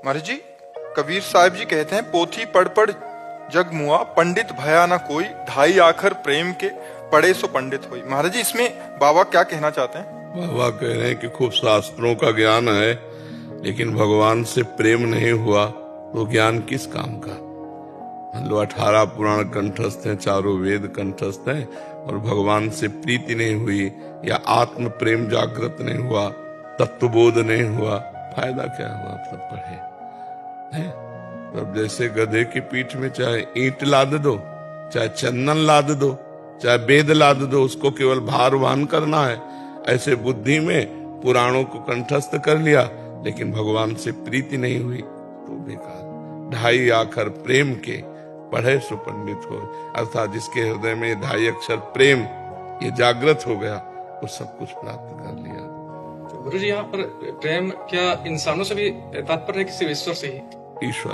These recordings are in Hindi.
महाराज जी, कबीर साहब जी कहते हैं, पोथी पढ़ पढ़ जग मुआ, पंडित भया ना कोई, ढाई आखर प्रेम के, पढ़े सो पंडित होई। महाराज जी, इसमें बाबा क्या कहना चाहते हैं? बाबा कह रहे हैं कि खूब शास्त्रों का ज्ञान है, लेकिन भगवान से प्रेम नहीं हुआ तो ज्ञान किस काम का। मान लो 18 पुराण कंठस्थ हैं, चारों वेद कंठस्थ हैं, और भगवान से प्रीति नहीं हुई या आत्म प्रेम जागृत नहीं हुआ, तत्वबोध नहीं हुआ, फायदा क्या हुआ? सब पढ़े है। तो अब जैसे गधे की पीठ में चाहे ईंट लाद दो, चाहे चंदन लाद दो, चाहे वेद लाद दो, उसको केवल भार वहन करना है। ऐसे बुद्धि में पुराणों को कंठस्थ कर लिया, लेकिन भगवान से प्रीति नहीं हुई तो बेकार। ढाई आखर प्रेम के, पढ़े सो पंडित हो। अर्थात जिसके हृदय में ढाई अक्षर प्रेम ये जागृत हो गया, वो सब कुछ प्राप्त कर लिया। गुरु जी, यहाँ पर प्रेम क्या इंसानों से भी तात्पर्य है कि सिर्फ ईश्वर से ही? ईश्वर,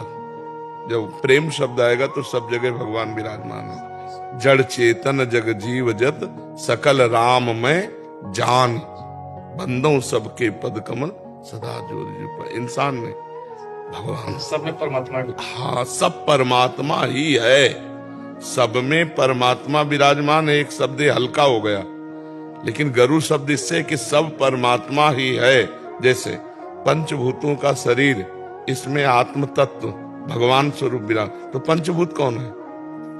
जब प्रेम शब्द आएगा तो सब जगह भगवान विराजमान है। जड़ चेतन जग जीव जत, सकल राम में जान, बंदों सबके पद कमल, सदा जोर। इंसान में भगवान, सब में परमात्मा। हाँ, सब परमात्मा ही है, सब में परमात्मा विराजमान है। एक शब्द हल्का हो गया, लेकिन गरु शब्द इससे कि सब परमात्मा ही है। जैसे पंचभूतों का शरीर, इसमें आत्म तत्व भगवान स्वरूप विराज, तो पंचभूत कौन है?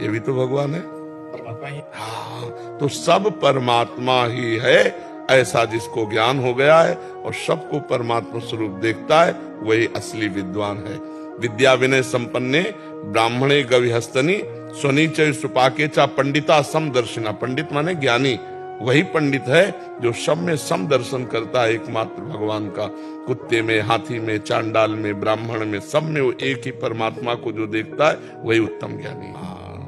ये भी तो भगवान है, परमात्मा ही। हाँ, तो सब परमात्मा ही है। ऐसा जिसको ज्ञान हो गया है और सबको परमात्मा स्वरूप देखता है, वही असली विद्वान है। विद्या विनय संपन्ने ब्राह्मणे गविहस्तनी, स्वनीचय सुपाके चा पंडिता समदर्शिना। पंडित माने ज्ञानी, वही पंडित है जो सब में सम दर्शन करता है, एकमात्र भगवान का। कुत्ते में, हाथी में, चांडाल में, ब्राह्मण में, सब में वो एक ही परमात्मा को जो देखता है, वही उत्तम ज्ञानी।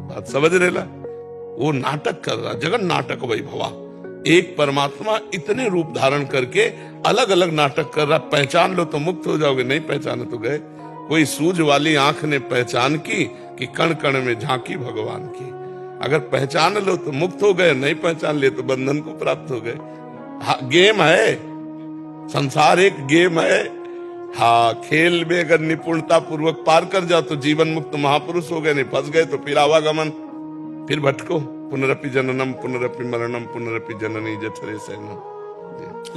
बात समझ रहे ला? वो नाटक कर रहा, जगन नाटक वही भवा। एक परमात्मा इतने रूप धारण करके अलग अलग नाटक कर रहा। पहचान लो तो मुक्त हो जाओगे, नहीं पहचाने तो गए। कोई सूझ वाली आंख ने पहचान की कि कण कण में झांकी भगवान की। अगर पहचान लो तो मुक्त हो गए, नहीं पहचान ले तो बंधन को प्राप्त हो गए। हाँ, गेम है, संसार एक गेम है। हाँ, खेल में अगर निपुणता पूर्वक पार कर जाओ तो जीवन मुक्त महापुरुष हो गए, नहीं फंस गए तो फिर आवागमन, फिर भटको। पुनरपि जननम पुनरपि मरणम पुनरपि जननी जठरे सैनम।